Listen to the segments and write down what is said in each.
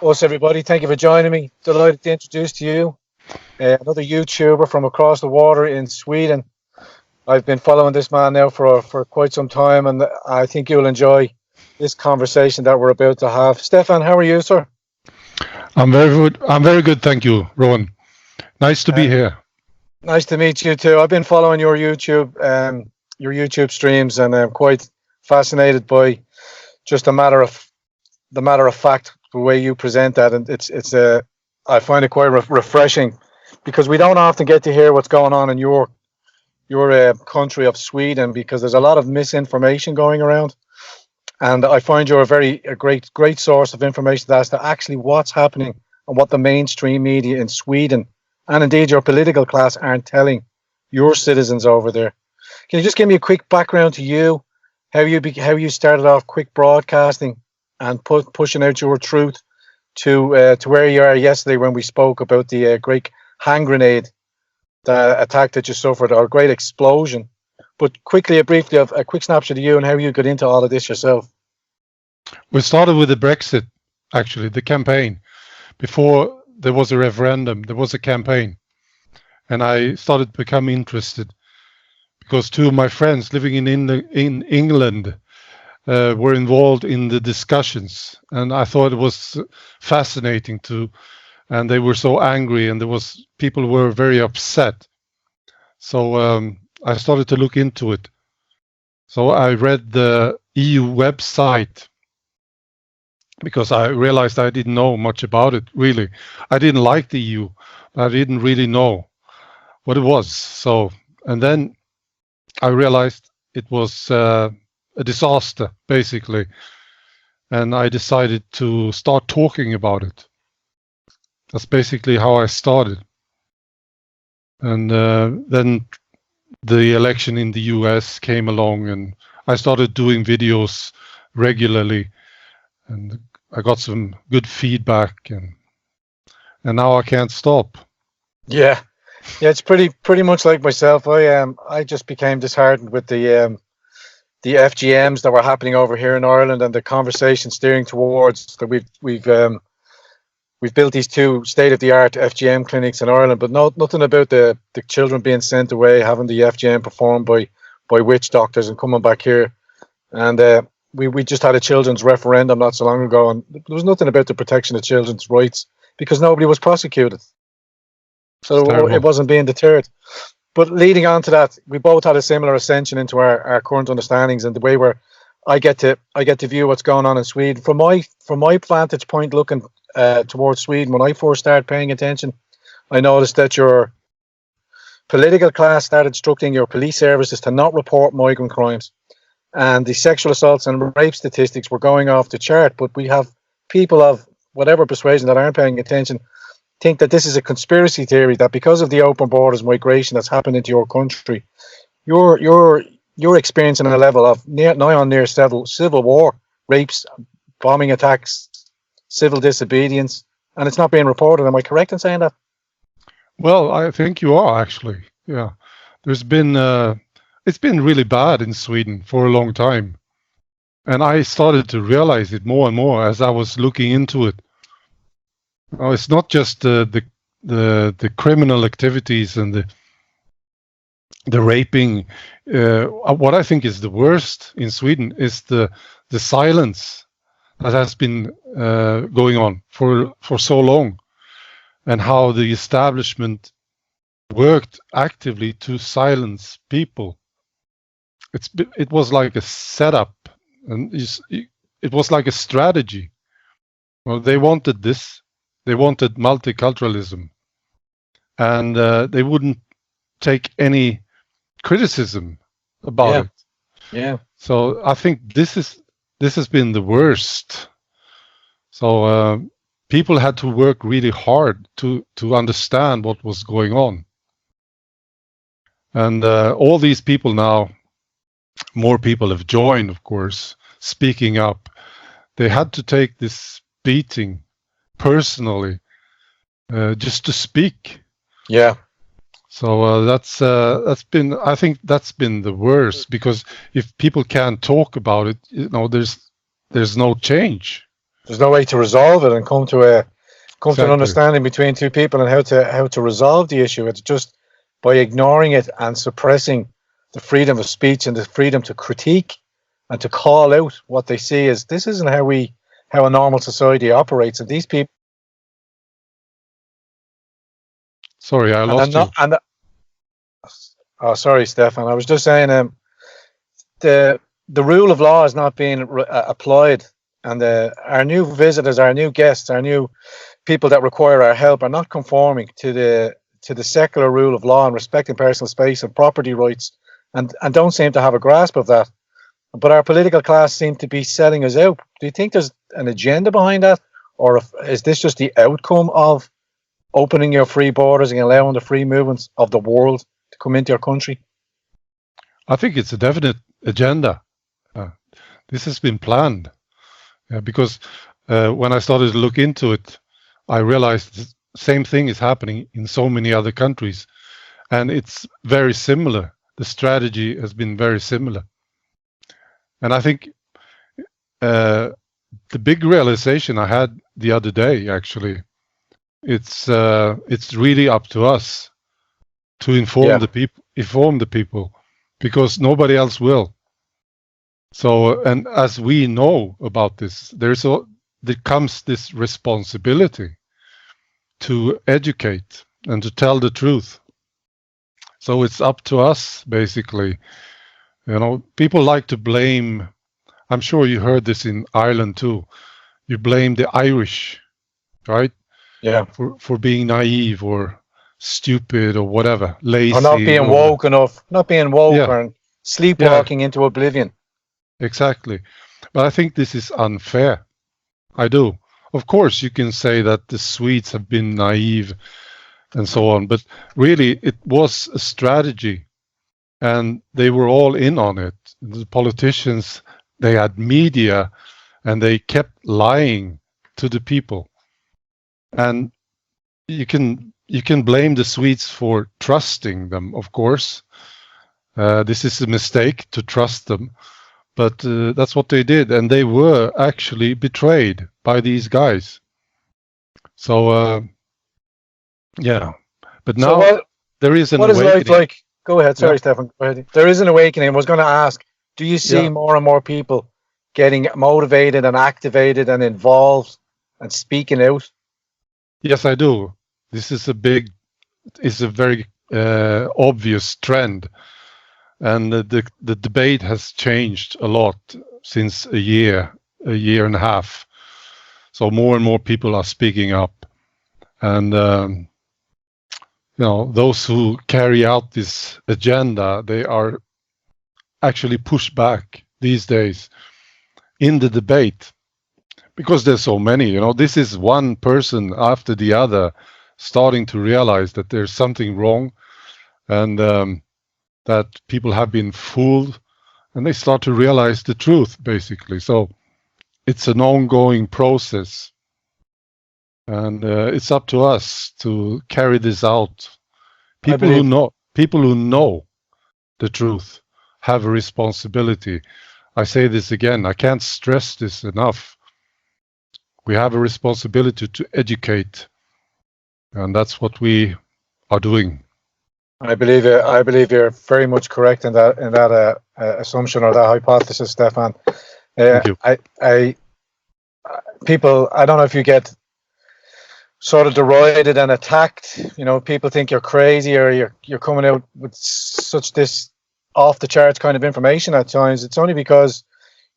us, everybody. Thank you for joining me. Delighted to introduce to you another YouTuber from across the water in Sweden. I've been following this man now for quite some time, and I think you'll enjoy this conversation that we're about to have. Stefan, how are you, sir? I'm very good. I'm very good, thank you, Rowan. Nice to be here. Nice to meet you too. I've been following your YouTube streams, and I'm quite fascinated by just the matter of fact, the way you present that, and I find it quite refreshing, because we don't often get to hear what's going on in your country of Sweden, because there's a lot of misinformation going around, and I find you're a great source of information as to actually what's happening and what the mainstream media in Sweden and indeed your political class aren't telling your citizens over there. Can you just give me a quick background to you, how you started off quick broadcasting and pushing out your truth to where you are yesterday when we spoke about the great hand grenade attack that you suffered, or great explosion? But quickly, briefly, a quick snapshot of you and how you got into all of this yourself. We started with the Brexit, actually, the campaign. Before there was a referendum, there was a campaign. And I started to become interested because two of my friends living in England were involved in the discussions. And I thought it was fascinating and they were so angry, and people were very upset. So I started to look into it. So I read the EU website because I realized I didn't know much about it, really. I didn't like the EU, but I didn't really know what it was. And then I realized it was a disaster, basically. And I decided to start talking about it. That's basically how I started. And then the election in the US came along, and I started doing videos regularly, and I got some good feedback, and now I can't stop. Yeah, it's pretty much like myself. I just became disheartened with the FGMs that were happening over here in Ireland, and the conversation steering towards that we've built these two state-of-the-art FGM clinics in Ireland, but nothing about the children being sent away, having the FGM performed by witch doctors and coming back here. And we just had a children's referendum not so long ago, and there was nothing about the protection of children's rights because nobody was prosecuted. So it wasn't being deterred. But leading on to that, we both had a similar ascension into our current understandings and the way where I get to view what's going on in Sweden. From my vantage point, looking towards Sweden, when I first started paying attention, I noticed that your political class started instructing your police services to not report migrant crimes, and the sexual assaults and rape statistics were going off the chart. But we have people of whatever persuasion that aren't paying attention think that this is a conspiracy theory, that because of the open borders migration that's happened into your country, you're experiencing a level of near civil war, rapes, bombing attacks, civil disobedience, and it's not being reported. Am I correct in saying that? Well, I think you are, actually. Yeah, there's been it's been really bad in Sweden for a long time, and I started to realize it more and more as I was looking into it. It's not just the criminal activities and the raping. What I think is the worst in Sweden is the silence that has been going on for so long, and how the establishment worked actively to silence people. It was like a setup, and it was like a strategy. Well, they wanted this. They wanted multiculturalism, and they wouldn't take any criticism about it. Yeah. So I think this has been the worst. So people had to work really hard to understand what was going on. And all these people now, more people have joined, of course, speaking up. They had to take this beating personally, just to speak. Yeah. So that's been, I think that's been the worst, because if people can't talk about it, there's no change. There's no way to resolve it and come to an Exactly. understanding between two people and how to resolve the issue. It's just by ignoring it and suppressing the freedom of speech and the freedom to critique and to call out what they see as this isn't how a normal society operates. And these people. Sorry, I lost you. Oh, sorry, Stefan. I was just saying, the rule of law is not being applied, and our new visitors, our new guests, our new people that require our help are not conforming to the secular rule of law and respecting personal space and property rights, and don't seem to have a grasp of that. But our political class seem to be selling us out. Do you think there's an agenda behind that, or is this just the outcome of opening your free borders and allowing the free movements of the world to come into your country? I think it's a definite agenda. This has been planned, because when I started to look into it, I realized the same thing is happening in so many other countries, and it's very similar. The strategy has been very similar. And I think the big realization I had the other day, actually, it's really up to us to inform the people, because nobody else will. So, and as we know about this, there comes this responsibility to educate and to tell the truth. So it's up to us, basically. You know, people like to blame. I'm sure you heard this in Ireland too. You blame the Irish, right? Yeah. For being naive or stupid or whatever, lazy. Or not being woke enough, or sleepwalking into oblivion. Exactly. But I think this is unfair. I do. Of course, you can say that the Swedes have been naive and so on, but really it was a strategy and they were all in on it. The politicians, they had media and they kept lying to the people. And you can blame the Swedes for trusting them, of course. This is a mistake to trust them. But that's what they did, and they were actually betrayed by these guys. So, yeah. But now there is an awakening. What is life like? Go ahead. Sorry, Stefan. Go ahead. There is an awakening. I was going to ask, do you see more and more people getting motivated and activated and involved and speaking out? Yes, I do. This is a very obvious trend. And the debate has changed a lot since a year and a half. So more and more people are speaking up. And, those who carry out this agenda, they are actually pushed back these days in the debate. Because there's so many, this is one person after the other starting to realize that there's something wrong. And that people have been fooled, and they start to realize the truth, basically. So it's an ongoing process, and it's up to us to carry this out. People who know the truth have a responsibility. I say this again, I can't stress this enough. We have a responsibility to educate, and that's what we are doing. I believe you're very much correct in that assumption or that hypothesis, Stefan. Thank you. People, I don't know if you get sort of derided and attacked. People think you're crazy or you're coming out with such this off the charts kind of information at times. It's only because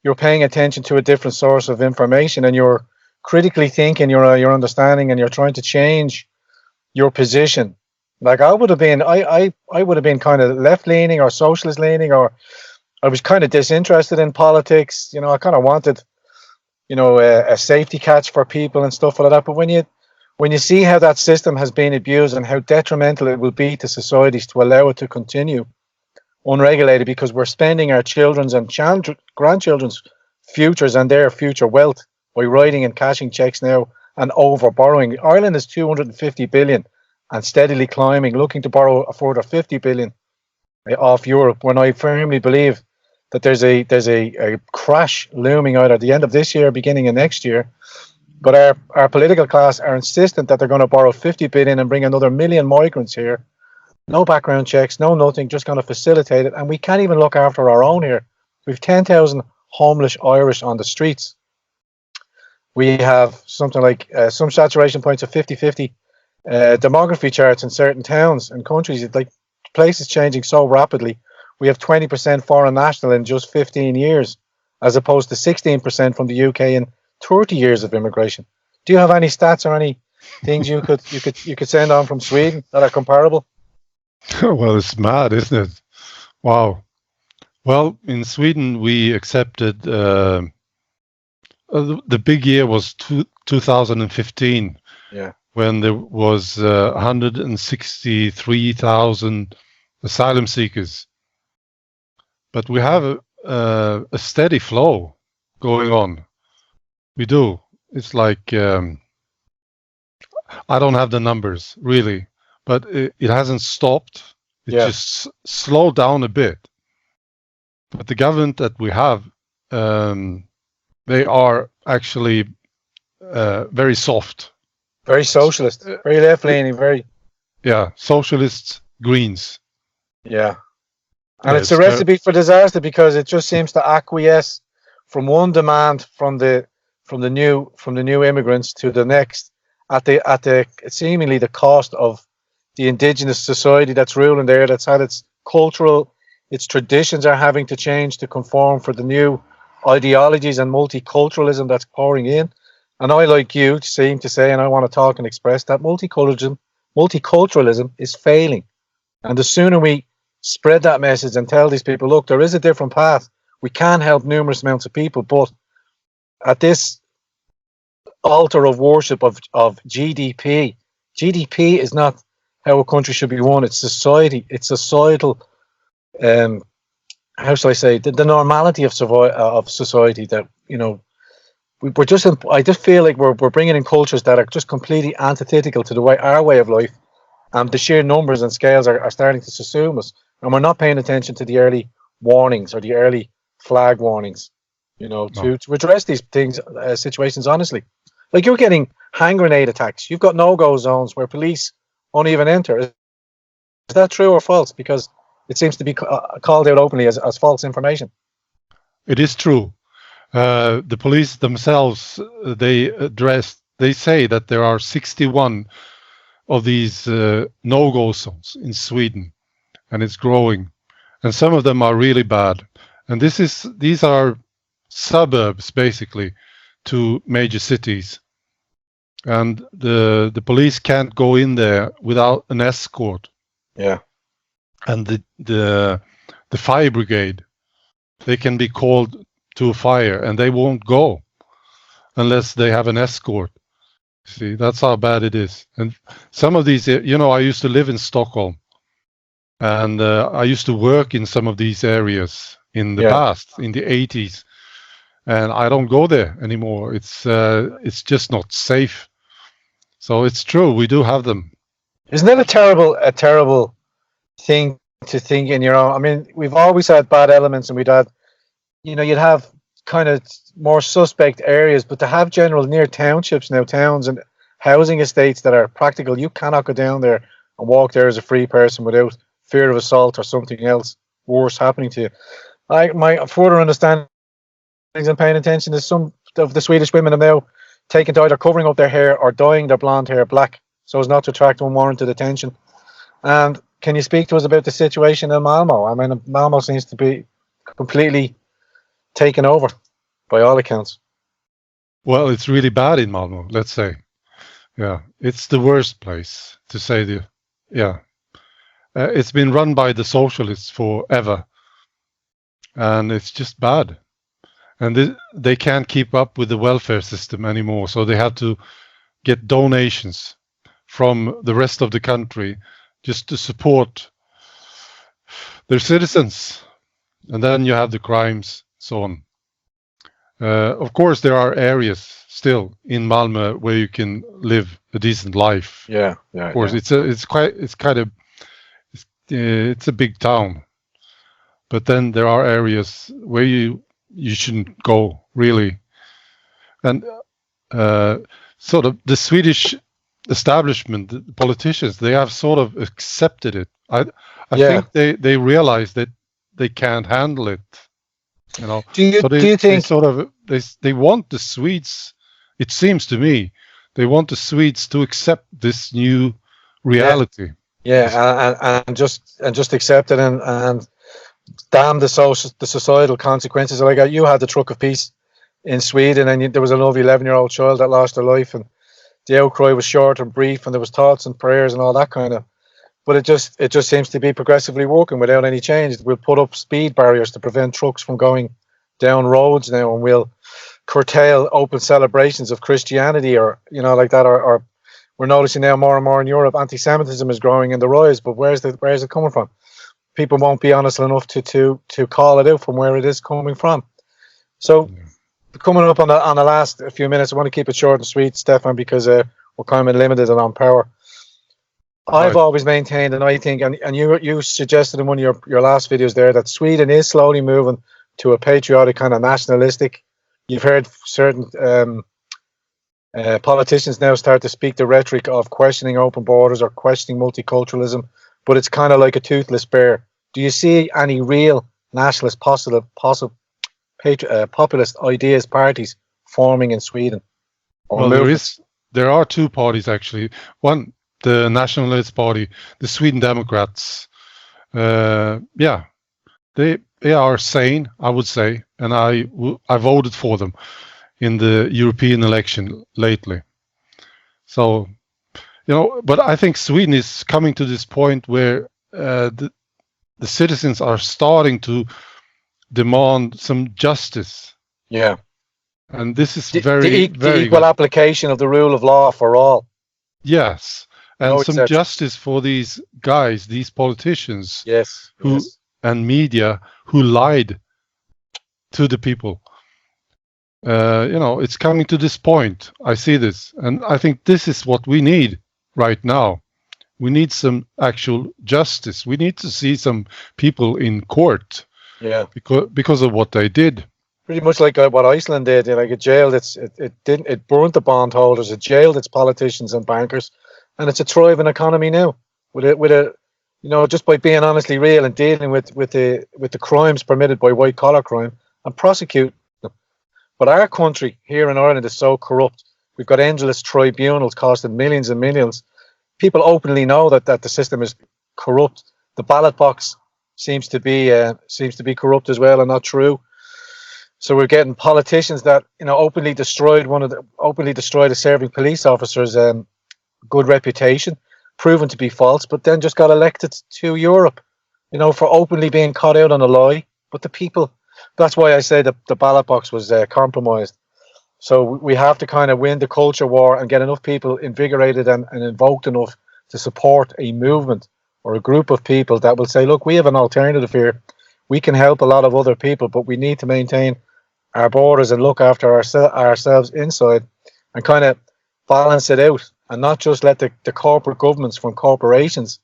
you're paying attention to a different source of information and you're critically thinking, you're understanding, and you're trying to change your position. Like I would have been kind of left leaning or socialist leaning, or I was kind of disinterested in politics. I kind of wanted, a safety catch for people and stuff like that. But when you see how that system has been abused and how detrimental it will be to societies to allow it to continue unregulated, because we're spending our children's and grandchildren's futures and their future wealth by writing and cashing checks now and over borrowing. Ireland is 250 billion. And steadily climbing, looking to borrow a further 50 billion off Europe, when I firmly believe that there's a crash looming out at the end of this year, beginning of next year. But our political class are insistent that they're going to borrow 50 billion and bring another million migrants here. No background checks, no nothing, just going to facilitate it. And we can't even look after our own here. We've 10,000 homeless Irish on the streets. We have something like some saturation points of 50-50 demography charts in certain towns and countries. It's like places changing so rapidly. We have 20% foreign national in just 15 years, as opposed to 16% from the UK in 30 years of immigration. Do you have any stats or any things you could send on from Sweden that are comparable? Well, it's mad, isn't it? Wow. Well, in Sweden, we accepted the big year was 2015. Yeah. When there was 163,000 asylum seekers. But we have a steady flow going on. We do. It's like, I don't have the numbers, really, but it hasn't stopped. It just slowed down a bit. But the government that we have, they are actually very soft. Very socialist, very left-leaning, very... Yeah, socialists, Greens. Yeah. And it's a recipe for disaster because it just seems to acquiesce from one demand from the new immigrants to the next at the seemingly the cost of the indigenous society that's ruling there, that's had its traditions are having to change to conform for the new ideologies and multiculturalism that's pouring in. And I, like you, seem to say, and I want to talk and express that multiculturalism is failing. And the sooner we spread that message and tell these people, look, there is a different path. We can help numerous amounts of people, but at this altar of worship of GDP is not how a country should be run. It's society. It's societal. How shall I say? The normality of society that, you know, I just feel like we're bringing in cultures that are just completely antithetical to our way of life, and the sheer numbers and scales are starting to subsume us, and we're not paying attention to the early warnings or the early flag warnings, you know, to address these things, situations honestly. Like, you're getting hand grenade attacks. You've got no-go zones where police won't even enter. Is that true or false? Because it seems to be called out openly as false information. It is true. The police themselves, they say that there are 61 of these no-go zones in Sweden, and it's growing. And some of them are really bad. And these are suburbs, basically, to major cities. And the police can't go in there without an escort. Yeah. And the fire brigade, they can be called to a fire and they won't go unless they have an escort. See, that's how bad it is. And some of these, you know, I used to live in Stockholm, and I used to work in some of these areas in the past, in the 80s, and I don't go there anymore. It's just not safe. So it's true, we do have them. Isn't that a terrible thing to think in your own? I mean, we've always had bad elements, and you'd have kind of more suspect areas, but to have general near townships now, towns and housing estates that are practical, you cannot go down there and walk there as a free person without fear of assault or something else worse happening to you. My further understanding and paying attention is some of the Swedish women are now taken to either covering up their hair or dyeing their blonde hair black so as not to attract unwarranted attention. And can you speak to us about the situation in Malmo? I mean, Malmo seems to be completely taken over by all accounts. Well, it's really bad in Malmo, let's say. Yeah, it's the worst place, to say it's been run by the socialists forever, and it's just bad. And they can't keep up with the welfare system anymore, so they have to get donations from the rest of the country just to support their citizens. And then you have the crimes, so on. Of course, there are areas still in Malmö where you can live a decent life. Yeah. Of course, it's a big town, but then there are areas where you shouldn't go, really. And sort of the Swedish establishment, the politicians, they have sort of accepted it. I think they realize that they can't handle it, you know. Do you think they sort of they want the Swedes? It seems to me they want the Swedes to accept this new reality. And just accept it and damn the societal consequences. Like you had the truck of peace in Sweden, and there was a lovely 11-year-old child that lost their life, and the outcry was short and brief, and there was thoughts and prayers and all that kind of. But it just seems to be progressively working without any change. We'll put up speed barriers to prevent trucks from going down roads now, and we'll curtail open celebrations of Christianity, or like that. Or we're noticing now more and more in Europe, anti-Semitism is growing in the rise. But where's it coming from? People won't be honest enough to call it out from where it is coming from. So. Coming up on the last few minutes, I want to keep it short and sweet, Stefan, because we're kind of limited on power. I've always maintained, and I think, and you suggested in one of your last videos there, that Sweden is slowly moving to a patriotic kind of nationalistic. You've heard certain politicians now start to speak the rhetoric of questioning open borders or questioning multiculturalism, but it's kind of like a toothless bear. Do you see any real nationalist populist ideas parties forming in Sweden? Well, there are two parties actually. One, the Nationalist Party, the Sweden Democrats. They are sane, I would say, and I voted for them in the European election lately. So, but I think Sweden is coming to this point where the citizens are starting to demand some justice. Yeah. And this is the very equal application of the rule of law for all. Yes. And some justice for these guys, these politicians. Yes. And media who lied to the people. It's coming to this point. I see this. And I think this is what we need right now. We need some actual justice. We need to see some people in court. Yeah, because of what they did. Pretty much like what Iceland did. Like it jailed it burnt the bondholders, it jailed its politicians and bankers, and it's a thriving economy now. With a just by being honestly real and dealing with the crimes permitted by white collar crime and prosecuting them. But our country here in Ireland is so corrupt. We've got endless tribunals costing millions and millions. People openly know that the system is corrupt. The ballot box seems to be corrupt as well and not true. So we're getting politicians that openly destroyed a serving police officer's good reputation, proven to be false, but then just got elected to Europe, for openly being caught out on a lie. But the people, that's why I say that the ballot box was compromised. So we have to kind of win the culture war and get enough people invigorated and invoked enough to support a movement or a group of people that will say, look, we have an alternative here. We can help a lot of other people, but we need to maintain our borders and look after ourselves inside and kind of balance it out and not just let the corporate governments from corporations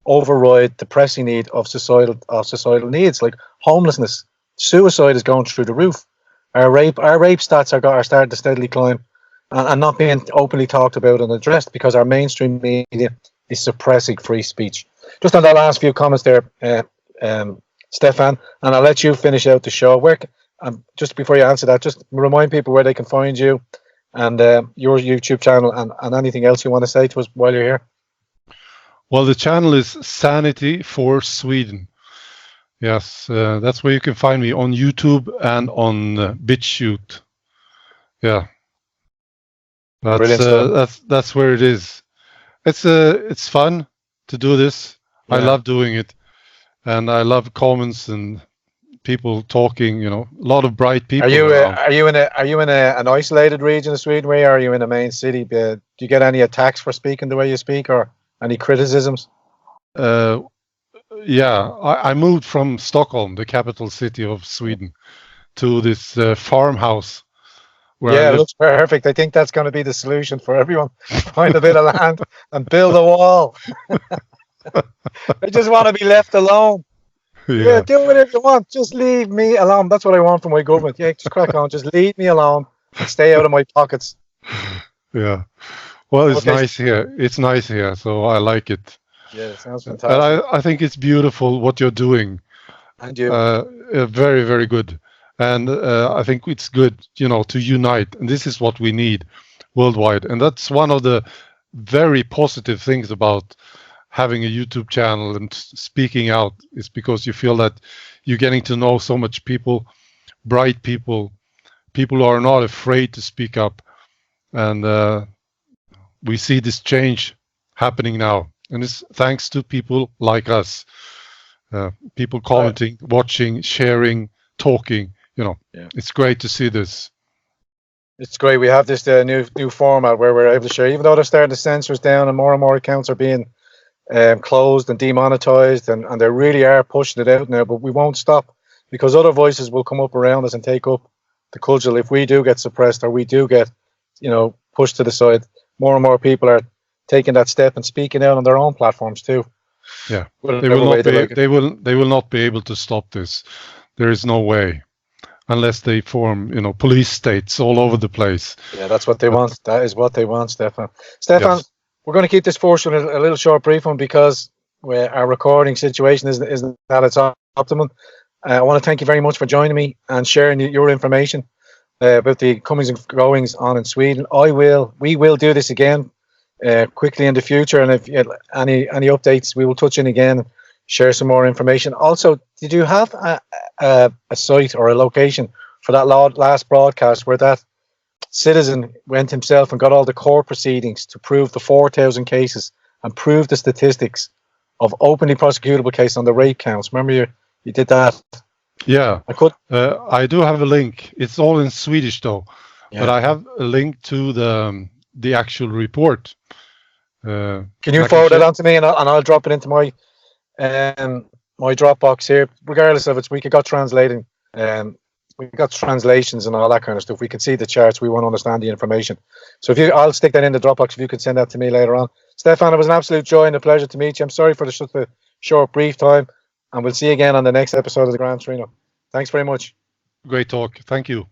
override the pressing need of societal needs, like homelessness. Suicide is going through the roof. Our rape stats are starting to steadily climb and not being openly talked about and addressed because our mainstream media is suppressing free speech. Just on that last few comments there, Stefan, and I'll let you finish out the show. Just before you answer that, just remind people where they can find you and your YouTube channel and anything else you want to say to us while you're here. Well, the channel is SANITY for Sweden. Yes, that's where you can find me on YouTube and on BitChute. Yeah, that's where it is. It's fun to do this. Yeah. I love doing it, and I love comments and people talking. A lot of bright people. Are you in an isolated region of Sweden? Where are you in a main city? Do you get any attacks for speaking the way you speak, or any criticisms? Yeah, I moved from Stockholm, the capital city of Sweden, to this farmhouse. It looks perfect. I think that's going to be the solution for everyone. Find a bit of land and build a wall. I just want to be left alone. Yeah, Yeah, do whatever you want. Just leave me alone. That's what I want from my government. Yeah, just crack on. Just leave me alone and stay out of my pockets. yeah. Well, it's Okay. nice here. It's nice here, so I like it. Yeah, it sounds And fantastic. I think it's beautiful what you're doing. And you. Very, very good. And I think it's good, to unite. And this is what we need worldwide. And that's one of the very positive things about having a YouTube channel and speaking out, is because you feel that you're getting to know so much people, bright people, people who are not afraid to speak up. And we see this change happening now. And it's thanks to people like us, people commenting, watching, sharing, talking. Yeah. It's great to see this. It's great. We have this new format where we're able to share, even though they're starting to censor us down and more accounts are being closed and demonetized, and they really are pushing it out now. But we won't stop, because other voices will come up around us and take up the culture. If we do get suppressed or we do get, pushed to the side, more and more people are taking that step and speaking out on their own platforms too. Yeah, Whatever they will not be able to stop this. There is no way, unless they form, police states all over the place. Yeah, that's what they want. That is what they want, Stefan. Stefan, Yes. we're going to keep this portion a little short, brief one, because our recording situation isn't at its optimum. I want to thank you very much for joining me and sharing your information about the comings and goings on in Sweden. We will do this again quickly in the future, and if any updates, we will touch in again, share some more information. Also, did you have a site or a location for that last broadcast where that citizen went himself and got all the court proceedings to prove the 4,000 cases and prove the statistics of openly prosecutable cases on the rape counts? Remember you did that? Yeah, I do have a link. It's all in Swedish though, but I have a link to the actual report. Can you forward it on to me, and I'll drop it into my my Dropbox here. Regardless of it, we got translating, we got translations and all that kind of stuff. We can see the charts. We want to understand the information. So I'll stick that in the Dropbox. If you could send that to me later on, Stefan, it was an absolute joy and a pleasure to meet you. I'm sorry for such a short, brief time, and we'll see you again on the next episode of the Grand Torino. Thanks very much. Great talk. Thank you.